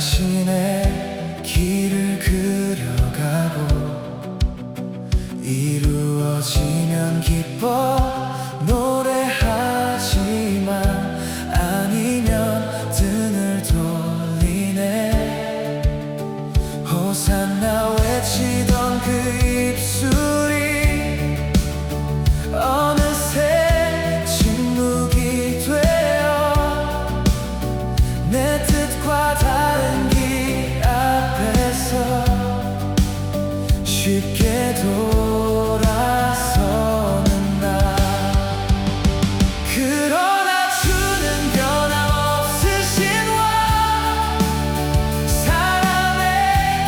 자신의 길을 그려가고 이루어지면 기뻐 노래하지만 아니면 등을 돌리네. 호산나 외치던 그 입술이 어느새 침묵이 되어 내 뜻과 다른 길 앞에서 쉽게 돌아서는 나. 그러나 주는 변함없으신 왕, 사람의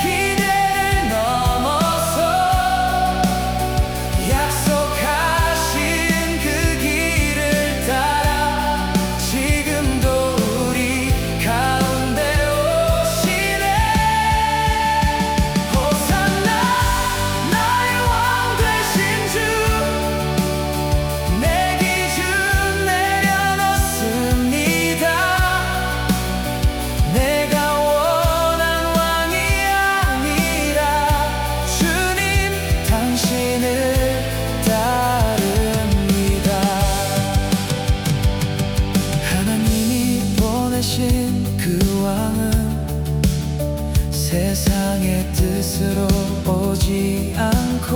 기대를 넘어서 약속하신 그 길을 따라 지금도 우리 가운데 오시네. 호산나 나의 왕 되신 주, 내 기준 내려놓습니다. 내가 원한 왕이 아니라 주님 당신을 따릅니다. 하나님이 보내신 그 왕은 세상의 뜻으로 오지 않고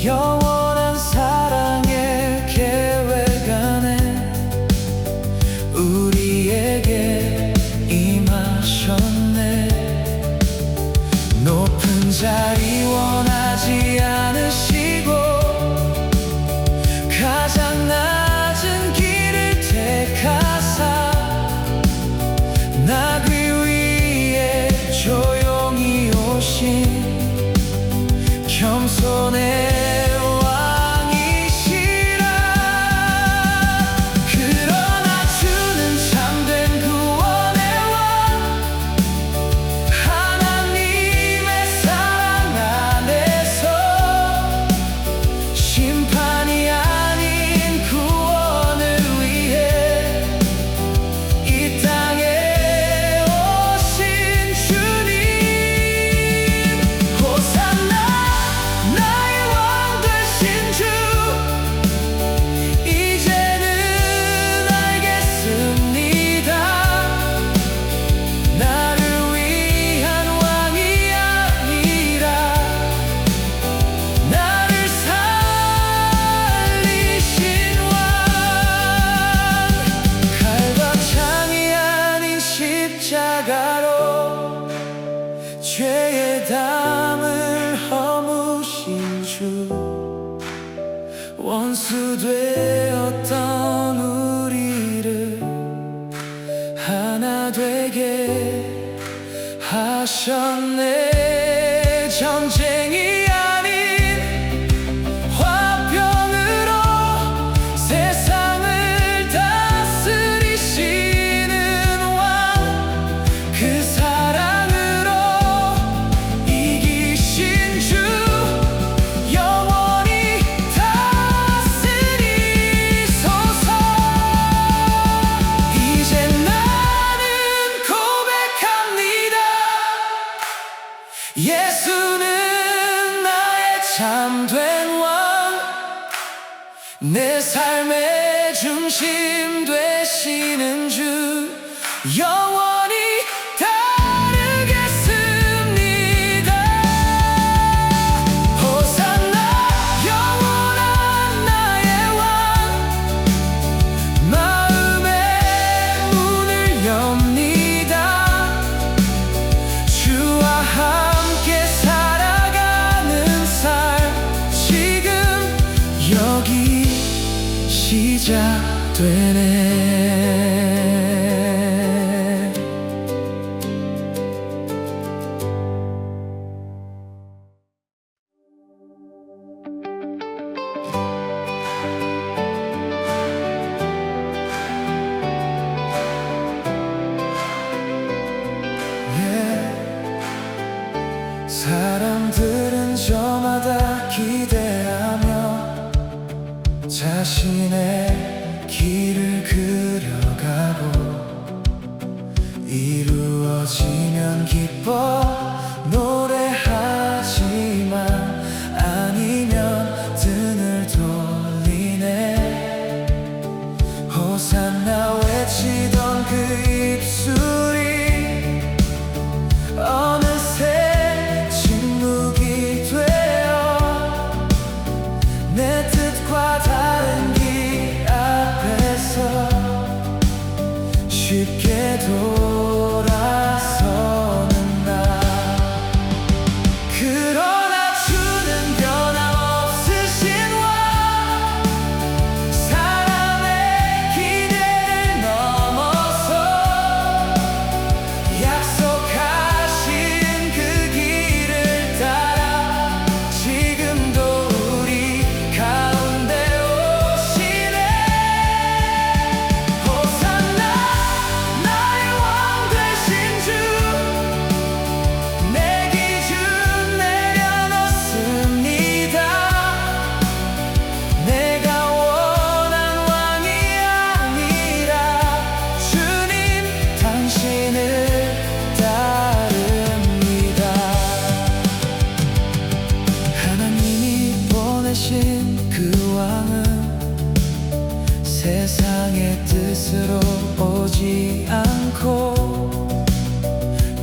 영원한 사랑의 계획 안에 우리에게 임하셨네. 높은 자리 원하지 않으시고 가장 낮은 길을 택하사 나귀 위에 조용히 오신 겸손의 왕이시라. 그러나 주는 참된 구원의 왕, 하나님의 사랑 안에서 심판이 아닌 구원을 위해 이 땅에 오신 주님. 호산나 나의 왕 되신 주, 이제는 알겠습니다. 나를 위한 왕이 아니라 나를 살리신 왕. 칼과 창이 아닌 십자가로 죄의 담을 허무신 주, 원수 되었던 우리를 하나 되게 하셨네. 전쟁이 아닌 화평으로 세상을 다스리시는 왕, 그 사랑으로 이기신 주, 영원히 다스리소서. 이제 나는 고백합니다. 예수는 나의 참된 왕, 내 삶의 중심 되시는 주, 영원히 따르겠습니다. 호산나 영원한 나의 왕, 마음의 문을 엽니다. 주와 함께 살아가는 삶 지금 여기 시작되네. 사람들은 저마다 기대하며 자신의 길을 그려가 호산나 외치던 그 입술이 어느새 침묵이 되어 내 뜻과 다른 길 앞에서 쉽게 돌아서는 나. 그러나 주는 변함없으신 왕, 사람의 기대를 넘어서 약속하신 그 길을 따라 지금도 우리 가운데 오시네. 호산나 나의 왕 되신 주, 내 기준 내려놓습니다. 내가 원한 왕이 아니라 주님 당신을 따릅니다. 하나님이 보내신 그 왕은 세상의 뜻으로 오지 않고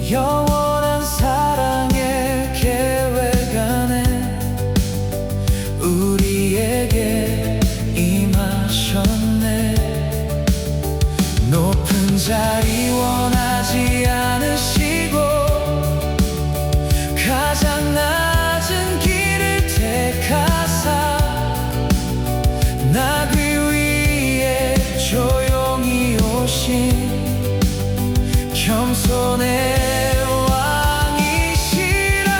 영원한 사랑의 계획 안에 우리에게 임하셨네. 높은 자리 원하지 않으시고 가장 낮은 길을 택하사 나귀 위에 조용히 오신 겸손의 왕이시라.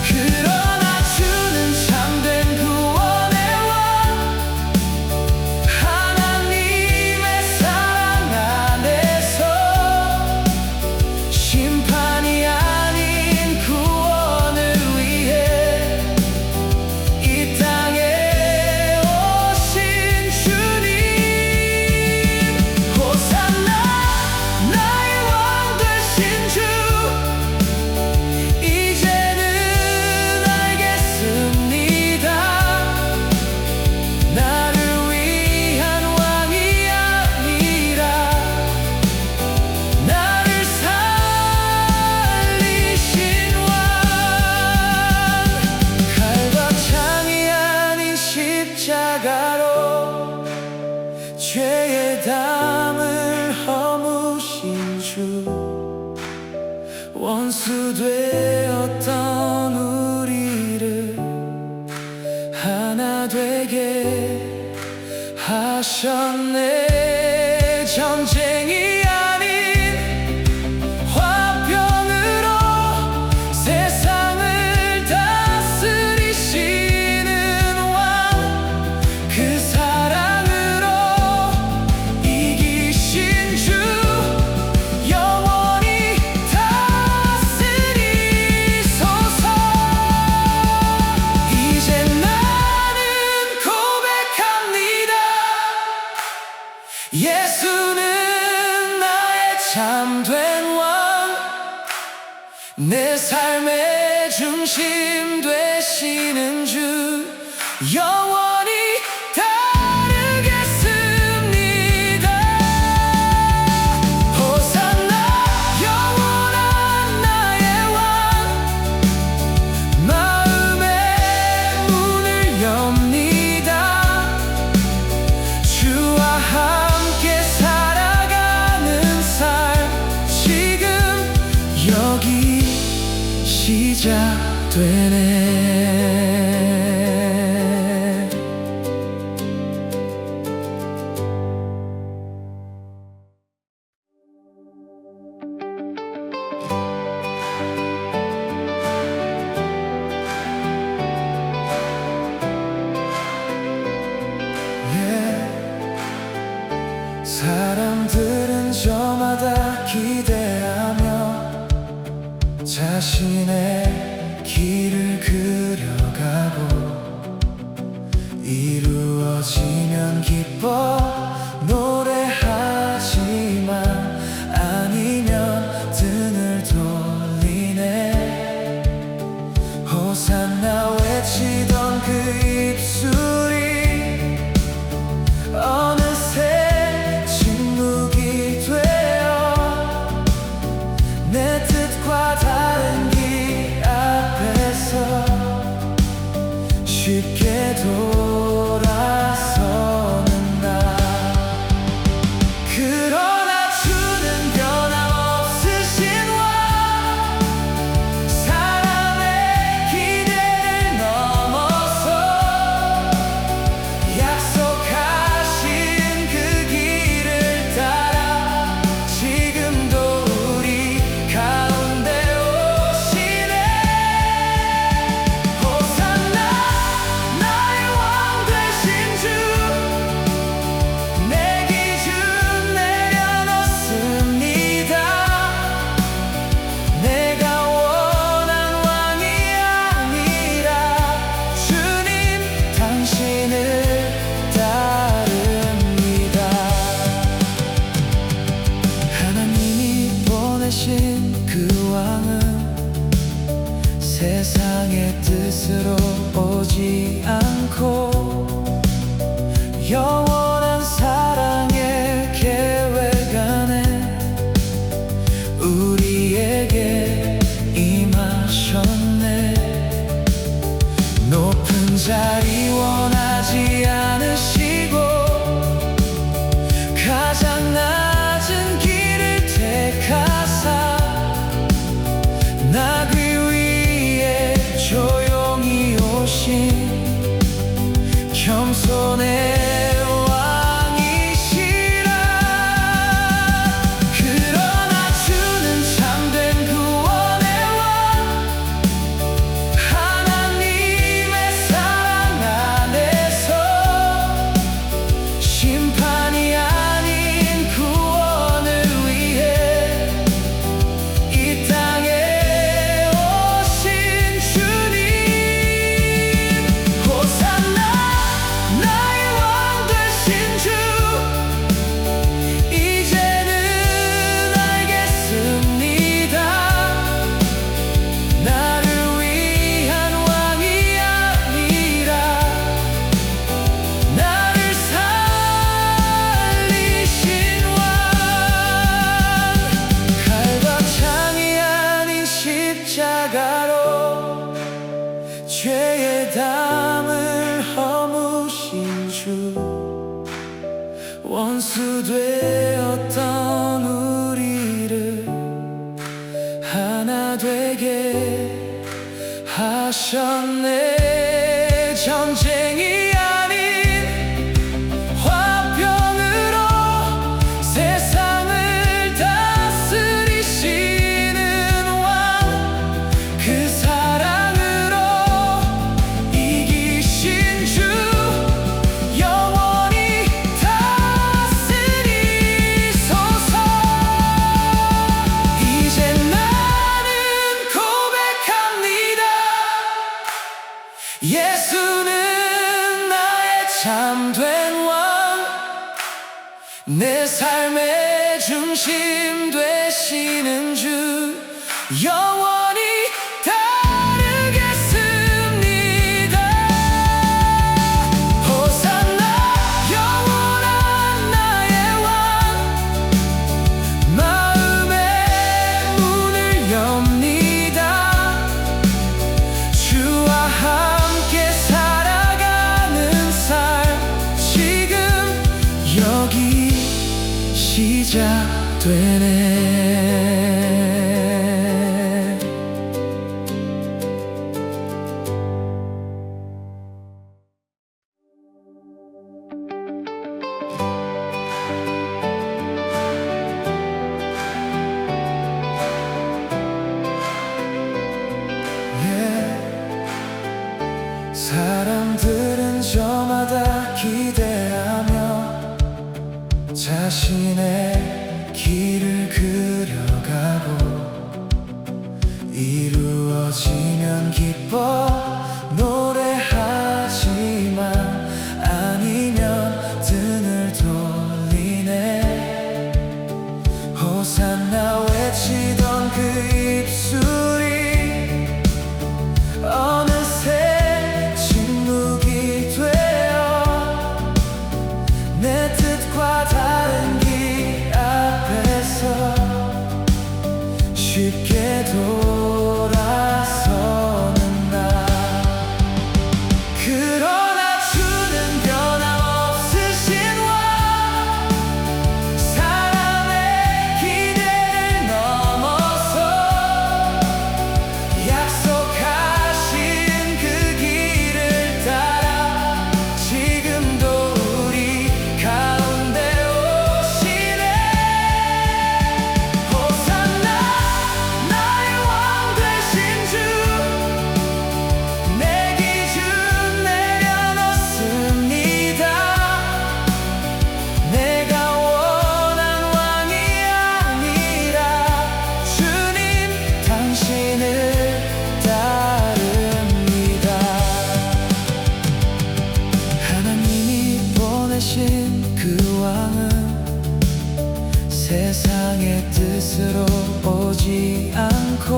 그러나 주는 참된 구원의 왕, 하나님의 사랑 안에서 심판이 아닌 구원을 위해 이 땅에 오신 주님. 호산나 나의 왕 되신 주, 이제는 알겠습니다. 나를 위한 왕이 아니라 나를 살리신 왕. 칼과 창이 아닌 십자가로 죄의 담을 허무신 주, 원수 되었던 우리를 하나 되게 하셨네. 전쟁이 아닌 화평으로 세상을 다스리시는 왕, 그 사랑으로 이기신 주, 영원히 다스리소서. 이제 나는 고백합니다. 예수는 나의 참된 왕, 내 삶의 중심 되시는 주, 영원히 따르겠습니다. 호산나 영원한 나의 왕, 마음의 문을 엽니다. 주와 함께 살아가는 삶 지금 여기 시작되네. 사람들은 저마다 기대하며 자신의 길을 그려가고 이루어지면 기뻐 노래하지만 아니면 등을 돌리네. 호산나 외치던 그 입술이 어느 원수 되었던 우리를 하나 되게 하셨네. 전쟁이 아닌 화병으로 세상을 다스리시는 왕, 그 사랑으로 이기신 주 영원히 다스리소서. 이제 나는 고백합니다. 예수는 나의 참된 왕, 내 삶의 중심 되시는 주, 영원히 따르겠습니다. 호산나 영원한 나의 왕, 마음의 문을 엽니다. 주와 함께 살아가는 삶 지금 여기 시작되네. 사람들은 저마다 기대하며 자신의 길을 그려가고, 이루어지면 기뻐 노래하지만 아니면 등을 돌리네. 호산나 외치던 그 입술이 어느새 침묵이 되어 내 뜻과 다른 길 앞에서 쉽게 돌아서는 나. 그러나 주는 변함없으신 왕, 사람의 기대를 넘어서 약속하신 그 길을 따라 지금도 우리 가운데 오시네. 호산나 나의 왕 되신 주, 내 기준 내려놓습니다. 내가 원한 왕이 아니라 주님 당신을 따릅니다. 하나님이 보내신 그 왕은 세상의 뜻으로 오지 않고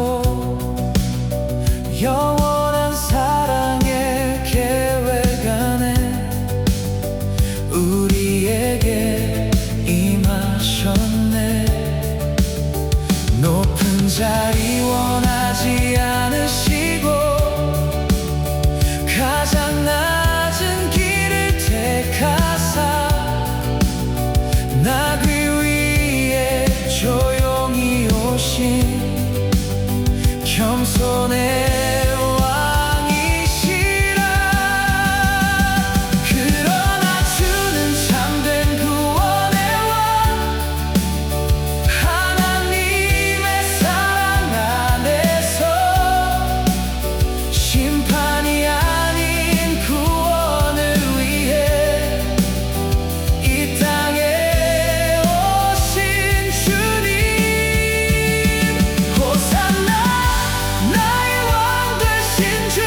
영원한 사랑의 계획 안에 우리에게 임하셨네. 높은 자리 원하지 않으시고 가장 낮은 길을 택하사 나귀 위에 조용히 오신 겸손의 왕이시라. 그러나 주는 참된 구원의 왕, 하나님의 사랑 안에서 심판이 아닌 구원을 위해 이 땅에 오신 주님. 호산나 나의 왕 되신 주,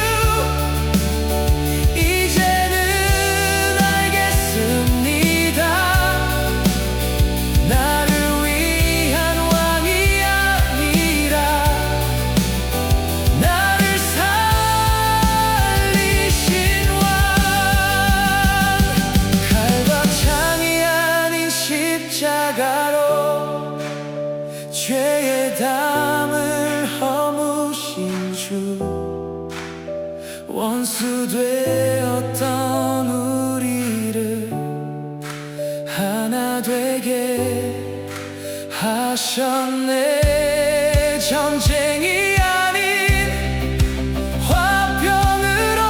이제는 알겠습니다. 나를 위한 왕이 아니라 나를 살리신 왕, 칼과 창이 아닌 십자가로 죄의 담을 허무신 주, 원수 되었던 우리를 하나 하나 되게 하셨네. 전쟁이 아닌 화병으로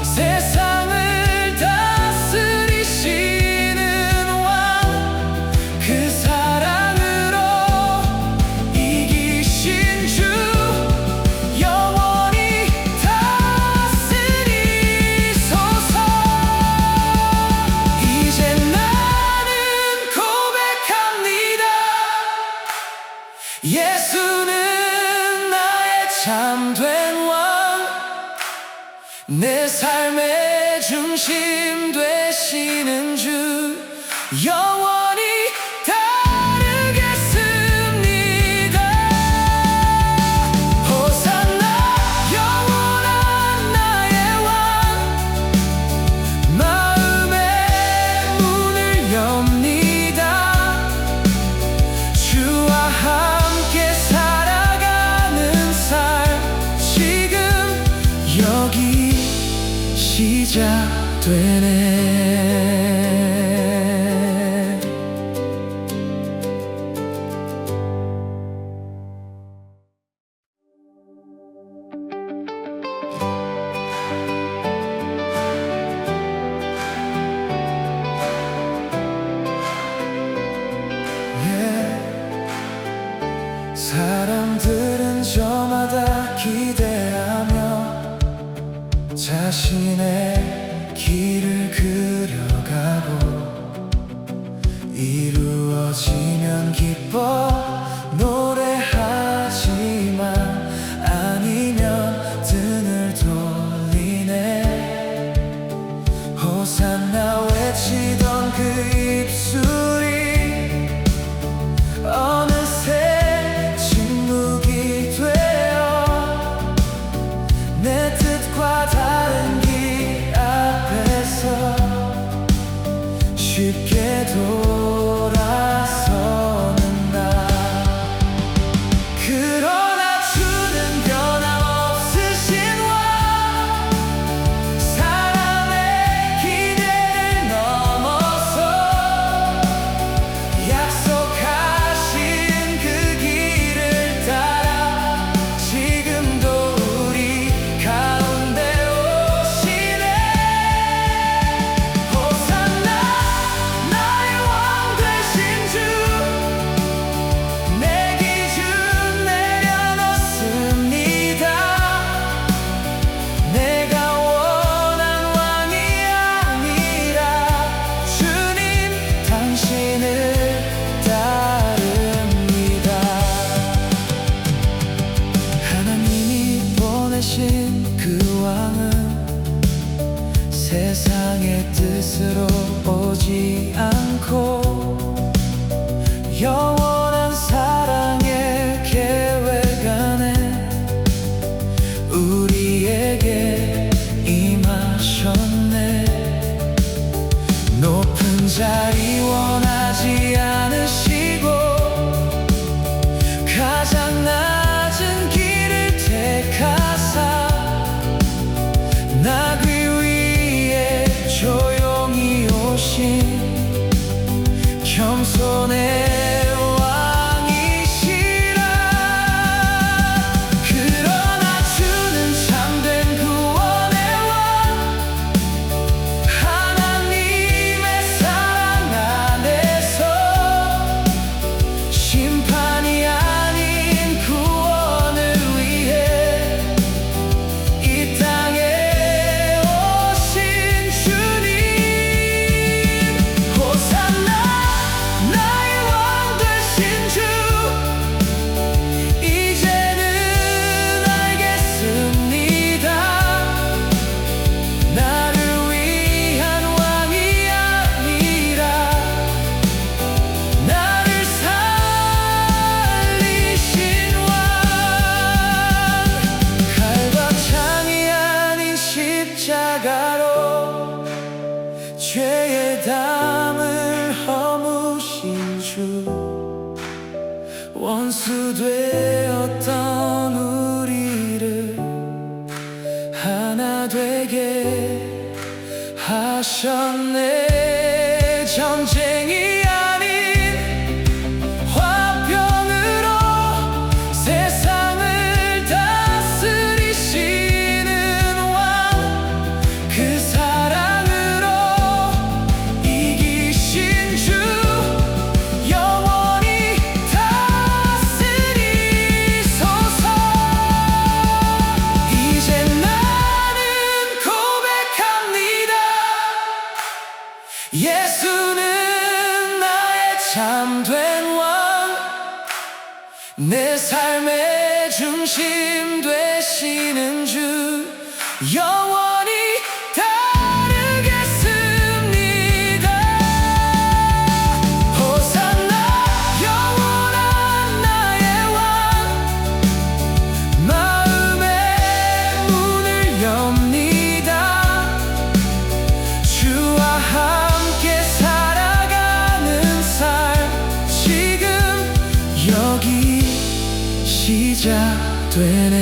세상을 다스리시는 왕, 그 사랑으로 이기신 주 영원히 다스리소서. 이제 나는 고백합니다. 예수는 나의 참된 왕, 내 삶의 중심 되시는 주, 영원히 따르겠습니다. 호산나 영원한 나의 왕, 마음의 문을 엽니다. 주와 함께 살아가는 삶 지금 여기 시작되네. 사람들은 저마다 기대하며 자신의 길을 그려가고, 이루어지면 기뻐 노래하지만 아니면 등을 돌리네. 호산나 외치던 그 입술이 어느새 침묵이 되어 내 뜻과 다른 길 앞에서 쉽게 돌아서는 나. 그러나 주는 변함없으신 왕, 사람의 기대를 넘어서 약속하신 그 길을 따라 지금도 우리 가운데 오시네. 호산나 나의 왕 되신 주, 내 기준 내려놓습니다. 내가 원한 왕이 아니라 주님 당신을 따릅니다. 하나님이 보내신 그 왕은 세상의 뜻으로 오지 않고 영원한 사랑의 계획 안에 우리에게 임하셨네. 높은 자리 원하지 않으시고 가장 낮은 길을 택하사 나귀 위에 조용히 오신 겸손의 왕이시라. 그러나 주는 참된 구원의 왕, 하나님의 사랑 안에서 심판이 아닌 구원을 위해 이 땅에 오신 주님. 호산나 나의 왕 되신 주, 이제는 알겠습니다. 나를 위한 왕이 아니라 나를 살리신 왕, 칼과 창이 아닌 십자가로 죄의 담을 허무신 주, 원수 되었던 우리를 하나 되게 하셨네. 전쟁이 내 삶의 중심 되시는 주 영원히 따르겠습니다. 호산나 영원한 나의 왕, 마음의 문을 엽니다. 주와 함께 살아가는 삶 지금 여기 시작되네.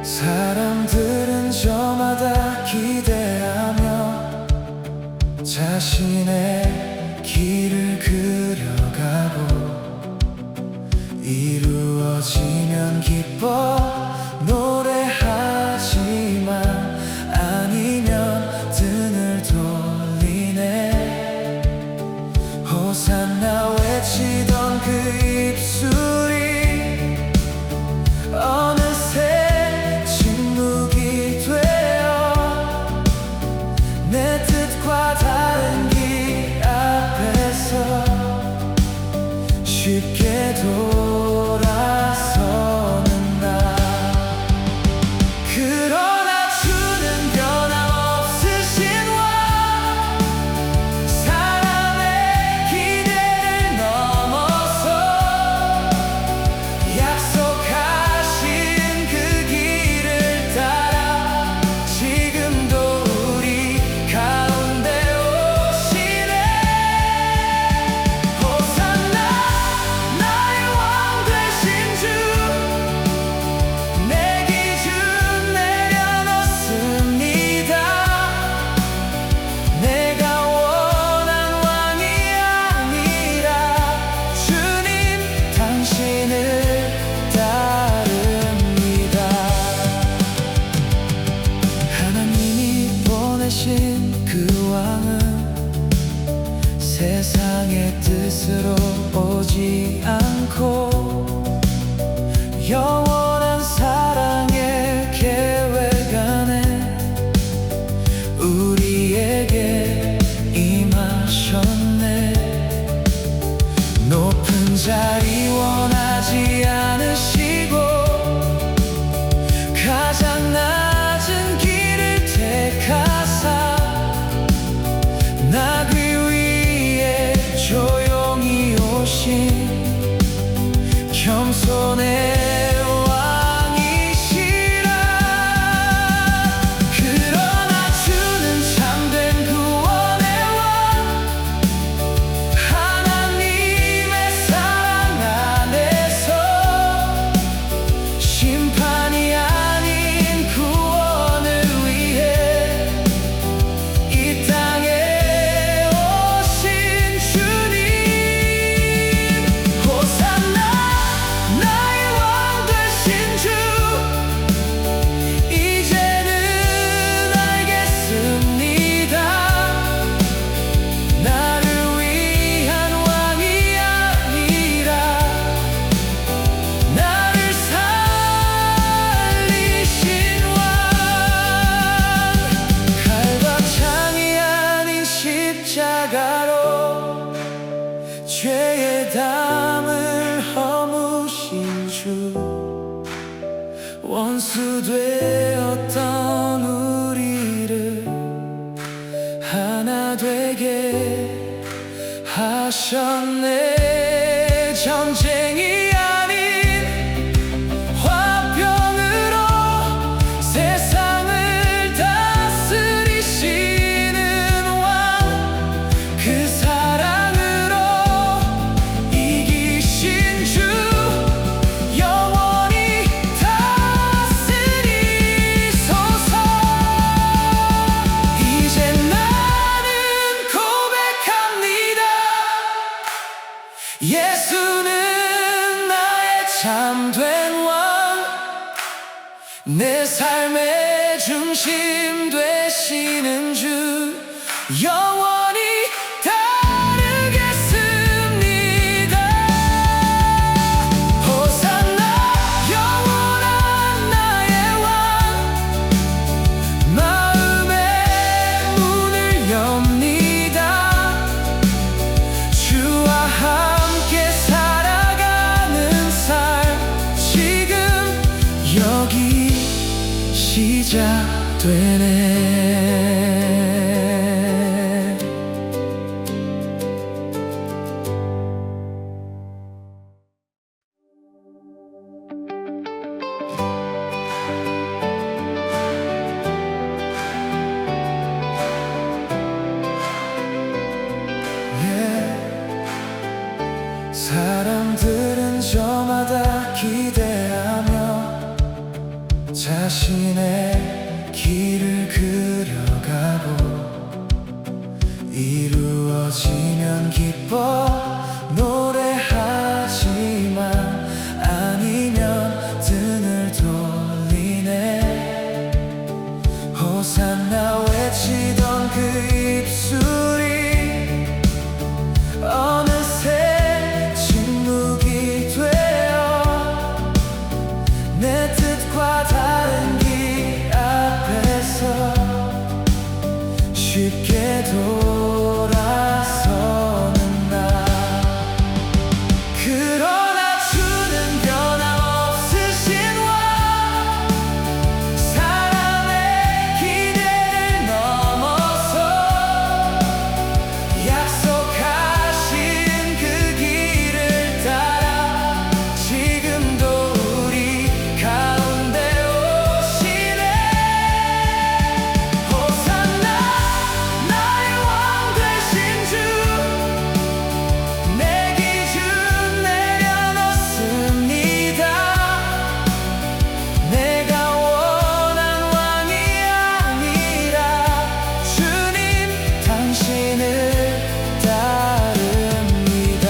사람들은 저마다 기대하며 자신의 길을 그려가고 이루어지면 기뻐 노래하지만 아니면 등을 돌리네. 호산나 외치던 그 입술이 어느새 침묵이 되어 내 뜻과 다른 길 앞에서 쉽게 돌아서는 나. 그러나 주는 변함없으신 왕, 사람의 기대를 넘어서 약속하신 그 길을 따라 지금도 우리 가운데 오시네. 호산나 나의 왕 되신 주, 내 기준 내려놓습니다. 내가 원한 왕이 아니라 주님 당신을 따릅니다. 하나님이 보내신 그 왕은 세상의 뜻으로 오지 않고 영원한 사랑의 계획 안에 우리에게 임하셨네. 높은 자리 원하지 않으시고 가장 낮은 길을 택하사 나귀 위에 조용히 오신 겸손의 왕이시라. 그러나 주는 참된 구원의 왕, 하나님의 사랑 안에서 심판이 아닌 구원을 위해 이 땅에 오신 주님. 호산나 나의 왕 되신 주, 이제는 알겠습니다. 나를 위한 왕이 아니라 나를 살리신 왕. 칼과 창이 아닌 십자가로 죄의 담을 허무신 주, 원수 되었던 우리를 하나 되게 하셨네. 전쟁이 아닌 화병으로 세상을 다스리시는 왕, 그 사랑으로 이기신 주 영원히 다스리소서. 이제 나는 고백합니다. 예수는 나의 참된 왕, 내 삶의 중심 되시는 주 영원히 시작되네. 사람들은 저마다 기대하며 자신의 길을 그려가고 이루어지면 기뻐 노래하지만 아니면 등을 돌리네. 호산나 외치던 그 입술이 어느새 내 뜻과 다른 길 앞에서 쉽게 돌아서는 나. 그러나 주는 변함없으신 왕, 사람의 기대를 넘어서 약속하신 그 길을 따라 지금도 가운데 오시네. 호산나 나의 왕 되신 주, 내 기준 내려놓습니다. 내가 원한 왕이 아니라 주님 당신을 따릅니다.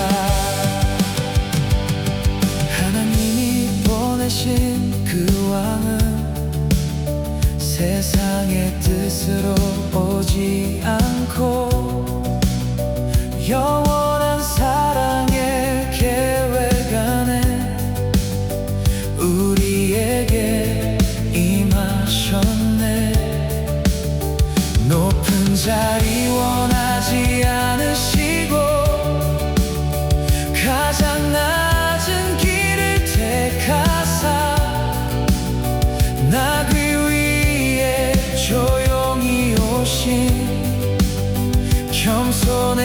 하나님이 보내신 그 왕은 세상의 뜻으로 오지 않고 영원한 사랑의 계획 안에 우리에게 임하셨네. 높은 자리 원하지 않으시고 가장 낮은 길을 택하사 나귀 위에 조용히 오신 겸손의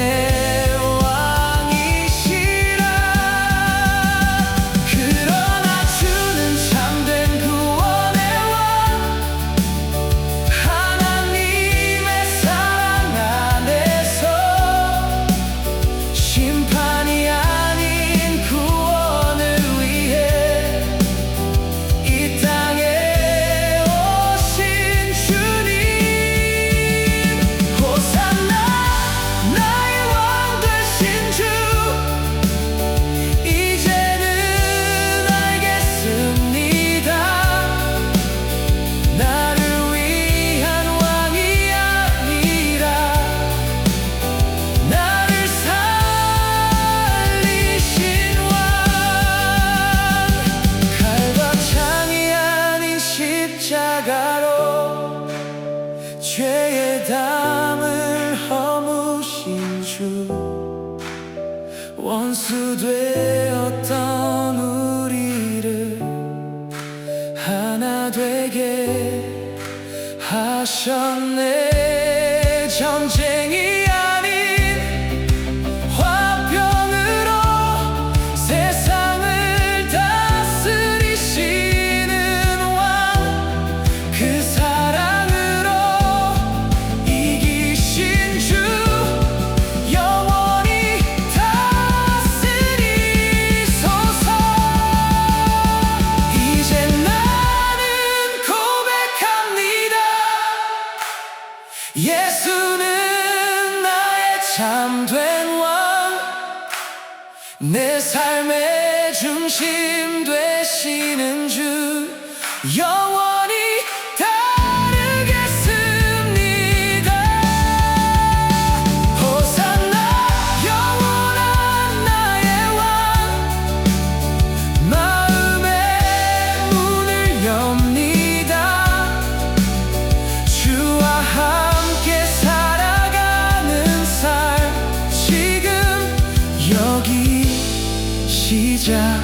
왕이시라. 그러나 주는 참된 구원의 왕, 하나님의 사랑 안에서 심판이 아닌 구원을 위해 이 땅에 오신 주님. 호산나 나의 왕 되신 주, 이제는 알겠습니다. 나를 위한 왕이 아니라 나를 살리신 왕. 칼과 창이 아닌 십자가로 죄의 담을 허무신 주, 원수 되었던 우리를 하나 되게 하셨네. 전쟁이 아닌 화병으로 세상을 다스리시는 왕, 그 사랑으로 이기신 주, 영원히 다스리소서. 이제 나는 고백합니다. 예수는 나의 참된 왕, 내 삶의 중심 되시는 주, 영원히 따르겠습니다. 호산나 영원한 나의 왕, 마음의 문을 엽니다. 주와 함께 살아가는 삶 지금 여기 시작되네.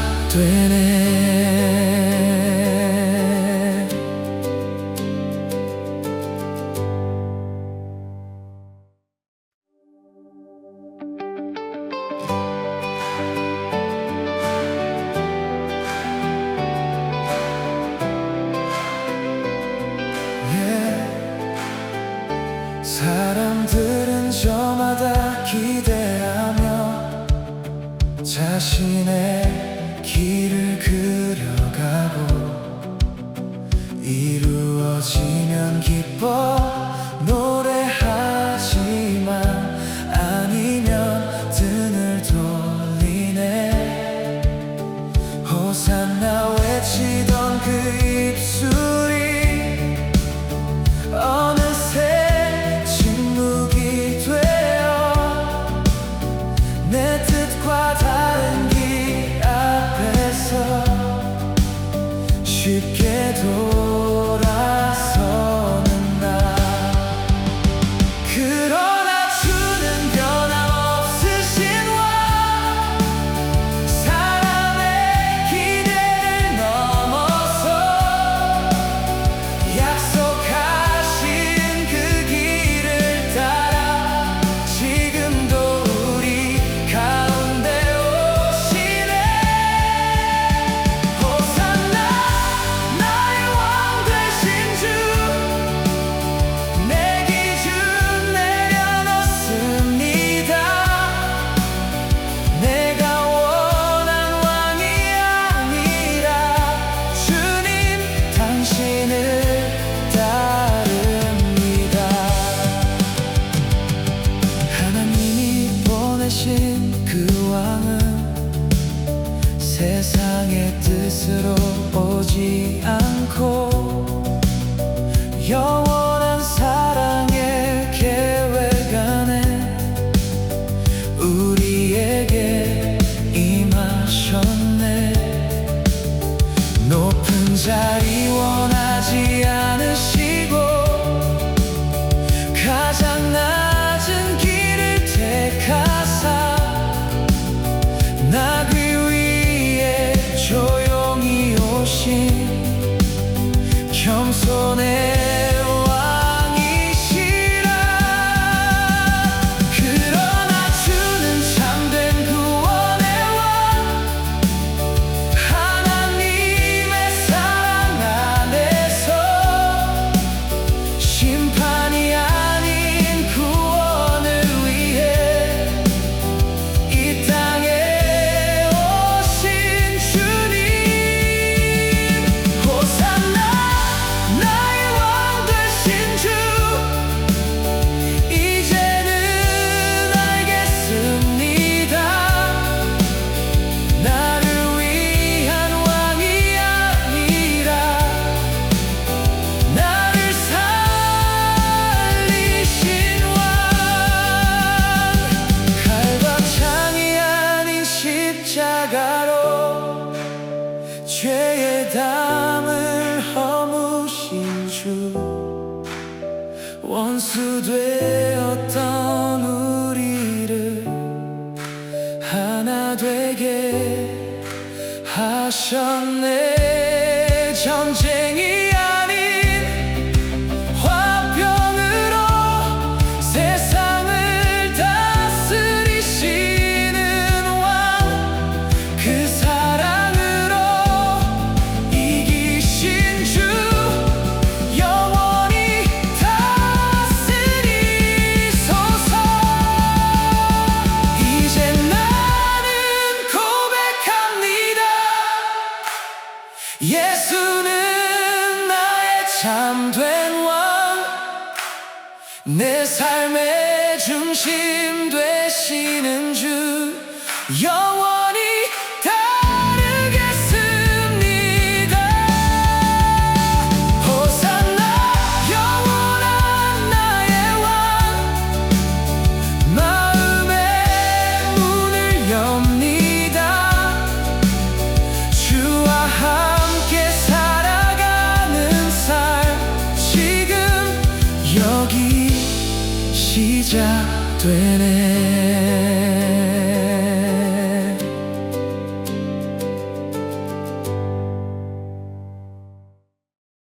사람들은 저마다 기대하며 자신의 길을 그려가고 이루어지면 기뻐 노래하지만 아니면 등을 돌리네. 호산나 외치던 그 입술이 어느새 침묵이 되어 내 뜻과 다른 길 앞에서 쉽게 돌아서는 나. 그러나 주는 변함없으신 왕, 사람의 기대를 넘어서 약속하신 그 길을 따라 지금도 우리 가운데 오시네. 호산나 나의 왕 되신 주, 내 기준 내려놓습니다. 내가 원한 왕이 아니라 주님 당신을 따릅니다. 하나님이 보내신 그 왕은 세상의 뜻으로 오지 않고 영원한 사랑의 계획 안에 우리에게 임하셨네. 높은 자리 원하지 않으시고 가장 낮은 길을 택하사 나귀 위에 조용히 오신 겸손의 왕이시라. 그러나 주는 참된 구원의 왕, 하나님의 사랑 안에서 심판이 아닌 구원을 위해 이 땅에 오신 주님. 호산나 나의 왕 되신 주, 이제는 알겠습니다. 나를 위한 왕이 아니라 나를 살리신 왕. 칼과 창이 아닌 십자가로 죄의 담을 허무신 주, 원수 되었던 우리를 하나 되게 하셨네. 전쟁이 아닌 화병으로 세상을 다스리시는 왕, 그 사랑으로 이기신 주, 영원히 다스리소서. 이제 나는 고백합니다. 예수는 나의 참된 왕, 내 삶의 중심 되시는 주, 영원히 따르겠습니다. 호산나 영원한 나의 왕, 마음의 문을 엽니다. 주와 함께 살아가는 삶 지금 여기 시작되네.